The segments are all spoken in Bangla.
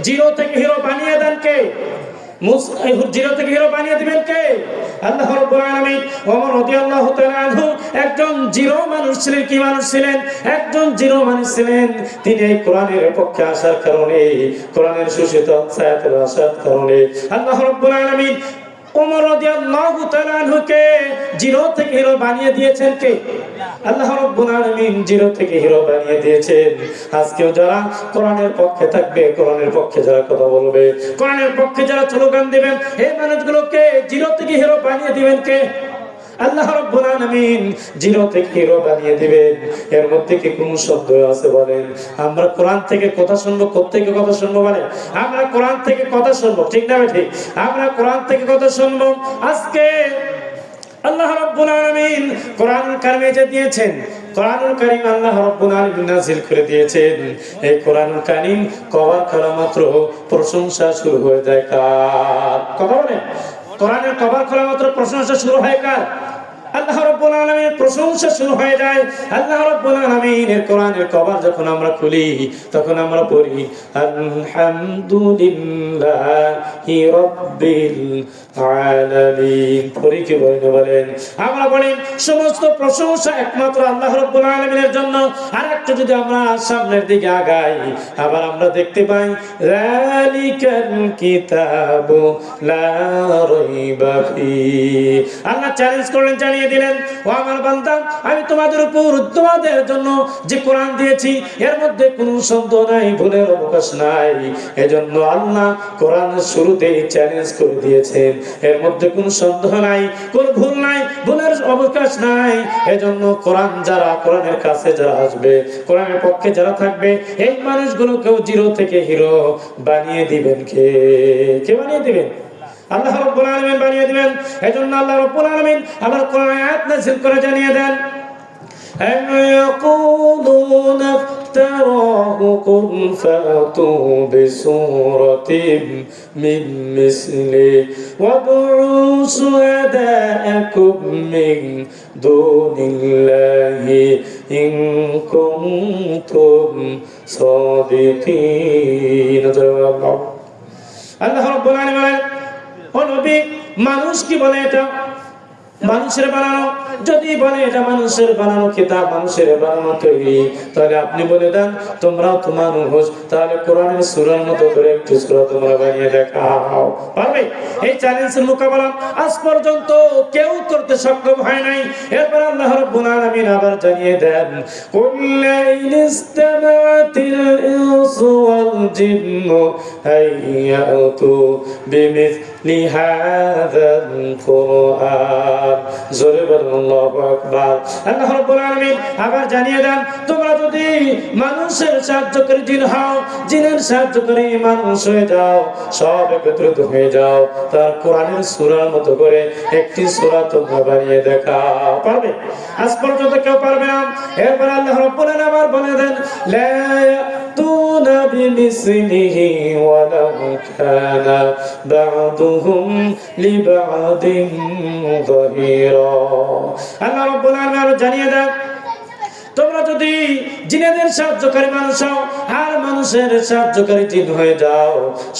জিরো থেকে হিরো বানিয়ে দেন কে? জিরো থেকে হিরো বানিয়ে দিবেন কে? আল্লাহ রাব্বুল আলামিন। ওমর রাদিয়াল্লাহু তাআলা আনহু একজন জিরো মানুষ ছিলেন। কি মানুষ ছিলেন? একজন জিরো মানুষ ছিলেন। তিনি এই কোরআনের পক্ষে আসার কারণে, কোরআনের সুশীতল ছায়াতলে আসার কারণে আল্লাহ রাব্বুল আলামিন ওমর রাদিয়াল্লাহু তাআলা আনহুকে জিরো থেকে হিরো বানিয়ে দিয়েছেন কে? আল্লাহ রাব্বুল আলামিন জিরো থেকে হিরো বানিয়ে দিয়েছেন। আজকেও যারা কোরআনের পক্ষে থাকবে, কোরআনের পক্ষে যারা কথা বলবে, কোরআনের পক্ষে যারা স্লোগান দিবেন, এই মানুষগুলোকে জিরো থেকে হিরো বানিয়ে দিবেন কে? আল্লাহ রাব্বুল আলামিন জিরো থেকে হিরো বানিয়ে দিবেন। এর মধ্যে কি কোন শব্দ আছে বলেন? আমরা কোরআন থেকে কথা শুনবো, কোত্থেকে কথা শুনবো বলেন? আমরা কোরআন থেকে কথা শুনবো, ঠিক না ঠিক? আমরা কোরআন থেকে কথা শুনবো। আজকে আল্লাহ রাব্বুল আলামিন কোরআনুল কারীমে যে দিয়েছেন, কোরআনুল কারীম আল্লাহ রাব্বুল আলামিন নাযিল করে দিয়েছেন। এই কোরআনুল কারীম কবার করা মাত্র প্রশংসা শুরু হয়ে যায় কার? কথা বলেন। কোরআনের কবার খোলা মাত্র প্রশংসা শুরু হয় কার? আল্লাহ রাব্বুল আলামিনের প্রশংসা শুরু হয়ে যায়। আল্লাহ রাব্বুল আলামিনের কোরআনের কভার যখন আমরা খুলি, তখন আমরা পড়ি আলহামদুলিল্লাহি রাব্বিল আলামিন। পড়ি কি বলেন? আমরা বলি সমস্ত প্রশংসা একমাত্র আল্লাহ রাব্বুল আলামিনের জন্য। আর একটু যদি আমরা সামনের দিকে আগাই, আবার আমরা দেখতে পাই যালিকাল কিতাবু লা রাইবা ফি। আল্লাহ চ্যালেঞ্জ করলেন, জানিয়ে দিলেন, ও আমার বান্দা, আমি তোমাদের উপর, তোমাদের জন্য যে কোরআন দিয়েছি এর মধ্যে কোনো সন্দেহ নাই, ভুলের অবকাশ নাই। এজন্য আল্লাহ কোরআনের শুরুতেই চ্যালেঞ্জ করে দিয়েছেন, এর মধ্যে কোনো সন্দেহ নাই, কোনো ভুল নাই, ভুলের অবকাশ নাই। এজন্য কোরআন যারা, কোরআনের কাছে যারা আসবে, কোরআনের পক্ষে যারা থাকবে, এই মানুষগুলোকেও জিরো থেকে হিরো বানিয়ে দিবেন কে? কে বানিয়ে দিবেন? আল্লাহ রাব্বুল আলামিন বানিয়ে দিবেন। এজন্য আল্লাহ রাব্বুল আলামিন আবার কোরআনে আয়াত নাযিল করে জানিয়ে দেন, আম ইয়াকুলুনা ইফতারাহু কুল ফাতু বিসূরাতিন মিন মিসলি ওয়াদউ শুহাদাআকুম মিন দুনিল্লাহি ইন কুনতুম সাদিকিন। আল্লাহ রাব্বুল আলামিন, ও নবী, মানুষ কি বলে এটা মানুষের বানানো? যদি বলে এটা মানুষের বানানো কিতাব, মানুষের বানানো তৈরি, তাহলে আপনি বলে দেন তোমরাও তো মানুষ, তাহলে কোরআনের সূরার মতো করে একটি সূরা তোমরা বানিয়ে দেখাও। পারবে? এই চ্যালেঞ্জের মোকাবেলা আজ পর্যন্ত কেউ করতে সক্ষম হয় নাই। এরপর আল্লাহ রাব্বুল আলামিন আবার জানিয়ে দেন, কুল লা ইস্তামাতিল ইনসু ওয়াল জিন্নু আইয়াতু বিমিসলি হাযাল কুরআন। জোরে বলুন আল্লাহু আকবার। আল্লাহ রাব্বুল আলামিন আবার জানিয়ে দেন, তোমরা যদি মানুষের সাহায্যকারী জিন হও, জিনের সাহায্যকারী মানুষ হয়ে যাও, সব একত্রিত হয়ে যাও, তার কোরআনের সূরার মতো করে একটি সূরা তোমরা বানিয়ে দেখাও। পারবে? আজ পর্যন্ত কেউ পারবে না। এরপর আল্লাহ রাব্বুল আলামিন আবার বলে দেন, লা ইয়াতুনা বিমিসলিহি ওয়ালাউ কানা বা'দুহুম লিবা'দিন যাহিরা। আল্লাহ রাব্বুল আলামিন আরো জানিয়ে দেন, তোমরা যদি জিনেদের সাহায্যকারী মানুষ হও আর মানুষের সাহায্যকারী জিন হয়ে যাও,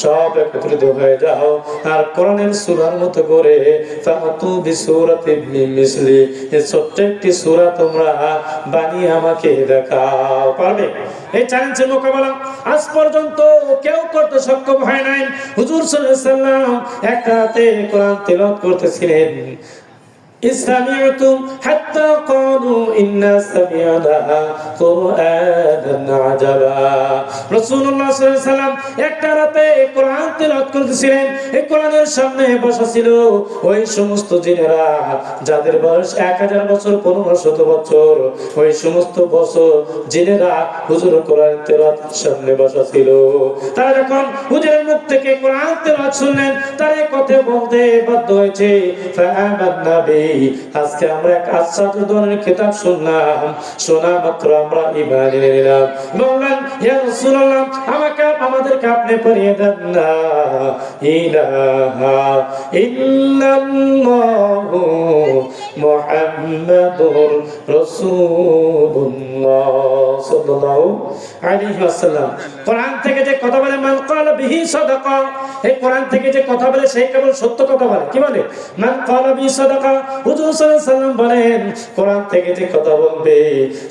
সব একত্রিত হয়ে যাও, আর কোরআনের সূরার মতো করে ফাতু বিসূরাতিন মিন মিসলি, এই ছোট্ট একটি সূরা তোমরা বানিয়ে আমাকে দেখাও। পারবে? এই চ্যালেঞ্জের মোকাবেলা আজ পর্যন্ত কেউ করতে সক্ষম হয় নাই। হুজুর সাল্লাল্লাহু আলাইহি ওয়াসাল্লাম এক রাতে কোরআন তিলাওয়াত করতেছিলেন, ইসতামিউতুম হাত্তা ক্বালু ইন্না সামি'না কুরআনান আজাবা। রাসূলুল্লাহ সাল্লাল্লাহু আলাইহি ওয়াসাল্লাম একটা রাতে কোরআন তেলাওয়াত করতেছিলেন। এই কোরআনের সামনে বসা ছিল ওই সমস্ত জিনেরা যাদের বয়স 1000 বছর 1500 বছর, ওই সমস্ত বছর জিনেরা হুজুর কোরআন তেলাওয়াতের সামনে বসা ছিল। তারা যখন হুজুরের মুখ থেকে কোরআন তেলাওয়াত শুনলেন, তারা কথা বলতে বাধ্য হয়েছে, ফাআমান্না বি, আজকে আমরা এক আশ্চর্য ধরনের কিতাব শুনলাম, শোনা মাত্র আমরা ঈমান এনে নিলাম। বললেন, ইয়া রাসূলুল্লাহ, আমাদেরকে আপনি পড়িয়ে দেন না, ইলাহা ইল্লাল্লাহু মুহাম্মাদুর রাসূলুল্লাহ সাল্লাল্লাহু আলাইহি ওয়াসাল্লাম। কোরআন থেকে যে কথা বলে, মান ক্বালা বিহি সাদাকা, এই কোরআন থেকে যে কথা বলে সেই কেবল সত্য কথা বলে। কি বলে? মান ক্বালা বিহি সাদাকা, হুজুর সাল্লাল্লাহু আলাইহি সাল্লাম বলেন কোরআন থেকে যে কথা বলবে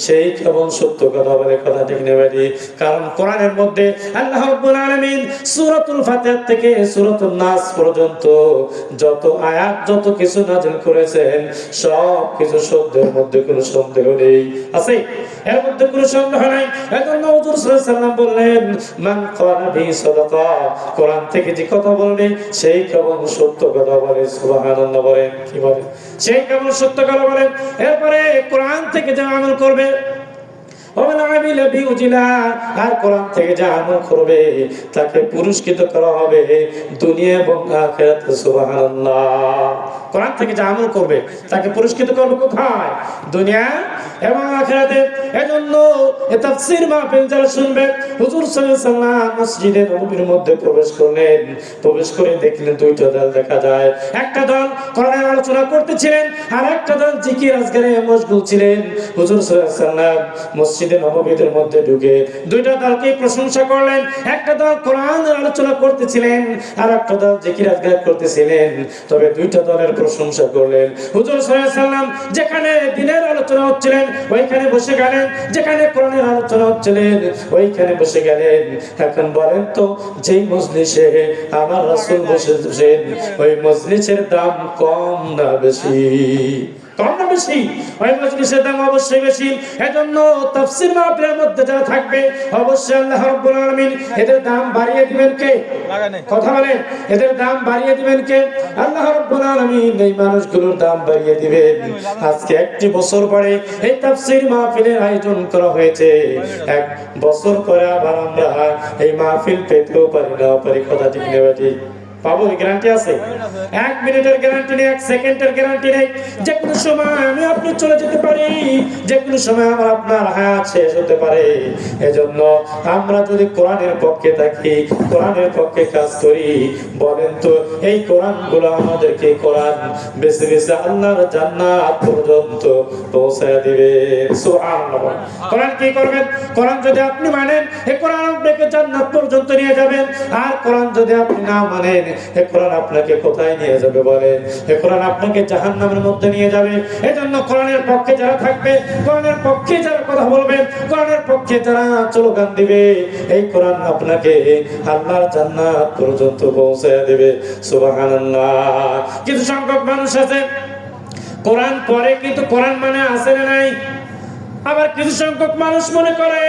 সেই কেবল সত্য কথা বলে। কথা ঠিক না ভাই? কারণ কোরআনের মধ্যে আল্লাহ রাব্বুল আলামিন সূরাতুল ফাতিহা থেকে সূরাতুন নাস পর্যন্ত যত আয়াত যত কিছু নাযিল করেছেন সব কিছু শব্দের মধ্যে কোনো সন্দেহ নেই। আছে? এর মধ্যে কোনো সন্দেহ নাই। এজন্য হুজুর সাল্লাল্লাহু আলাইহি সাল্লাম বললেন মান ক্বালা বিহি সাদাকা, কোরআন থেকে যে কথা বলবে সেই কেবল সত্য কথা বলে। সুবহানাল্লাহ বলেন। কি বলে? সেই কেবল সত্য কথা বলে। এরপরে কোরআন থেকে যে আমল করবে, আর কোরআন থেকে যা আমল করবে তাকে পুরস্কৃত করা হবে দুনিয়া এবং আখিরাতে। সুবহানাল্লাহ। কোরআন থেকে যা আমল করবে তাকে পুরস্কৃত করবে কোথায়? দুনিয়া এবং আখিরাতে। এজন্য এই তাফসীর মাহফিল যারা শুনবে, হুজুর সাল্লাল্লাহু আলাইহি ওয়াসাল্লাম মসজিদে নববীর মধ্যে প্রবেশ করলেন। প্রবেশ করে দেখলেন দুইটা দল দেখা যায়। একটা দল কোরআনের আলোচনা করতেছিলেন আর একটা দল জিকির আজকারে মশগুল ছিলেন। হুজুর সাল্লাল্লাহু আলাইহি ওয়াসাল্লাম মসজিদে নববীর মধ্যে ঢুকে দুইটা দলকে প্রশংসা করলেন। একটা দল কোরআনের আলোচনা করতেছিলেন আর একটা দল জিকির আজকার করতেছিলেন। তবে দুইটা দলের প্রশংসা করলেন। হুজুর সাল্লাল্লাহু আলাইহি ওয়াসাল্লাম যেখানে দ্বীনের আলোচনা হচ্ছিলেন ওইখানে বসে গেলেন, যেখানে কোরআনের আলোচনা হচ্ছিলেন ওইখানে বসে গেলেন। এখন বলেন তো, যেই মজলিসে আমার রাসূল বসেছেন ওই মজলিসের দাম কম না বেশি? কম না বেশি? ওই মজলিসের দাম অবশ্যই বেশি। এজন্য তাফসীর মাহফিলের মধ্যে যারা থাকবে অবশ্যই আল্লাহ রাব্বুল আলামিন এদের দাম বাড়িয়ে দিবেন কে? কথা বলেন, এদের দাম বাড়িয়ে দিবেন কে? আল্লাহ রাব্বুল আলামিন এই মানুষগুলোর দাম বাড়িয়ে দিবেন। আজকে একটি বছর পরে এই তাফসীর মাহফিলের আয়োজন করা হয়েছে। এক বছর পরে আবার আমরা এই মাহফিল পেতেও পারি না পারি। কথা ঠিক না ঠিক? পাবো? গ্যারান্টি আছে? 1 মিনিটের গ্যারান্টি নেই, 1 সেকেন্ডের গ্যারান্টি নেই। যে কোনো সময় আমি আপনি চলে যেতে পারি, যে কোনো সময় আমার আপনার হায়াত শেষ হতে পারে। এজন্য আমরা যদি কোরআনের পক্ষে থাকি, কোরআনের পক্ষে কাজ করি, বলেন তো এই কোরআনগুলো আমাদেরকে কোরআন বেছে বেছে আল্লাহর জান্নাত পর্যন্ত পৌঁছায় দিবে। সুবহানাল্লাহ। কোরআন কি করবেন? কোরআন যদি আপনি মানেন এই কোরআন আপনাকে জান্নাত পর্যন্ত নিয়ে যাবেন। আর কোরআন যদি আপনি না মানেন এই কোরআন আপনাকে কোথায় নিয়ে যাবে বলেন? এই কোরআন আপনাকে জাহান্নামের মধ্যে নিয়ে যাবে। এজন্য কোরআনের পক্ষে যারা থাকবে, কোরআনের পক্ষে যারা কথা বলবে, কোরআনের পক্ষে যারা স্লোগান দিবে, এই কোরআন আপনাকে আল্লাহর জান্নাত পর্যন্ত পৌঁছায় দেবে। সুবহানাল্লাহ। কিছু সংখ্যক মানুষ আছে কোরআন পড়ে কিন্তু কোরআন মানে আছে না নাই? আবার কিছু সংখ্যক মানুষ মনে করে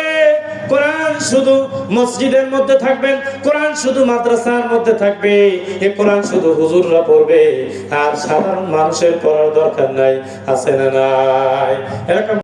কোরআন শুধু মসজিদের মধ্যে থাকবেন, কোরআন শুধু মাদ্রাসার মধ্যে থাকবে, এই কোরআন শুধু হুজুররা পড়বে আর সাধারণ মানুষের পড়ার দরকার নাই। আছে না নাই? এরকম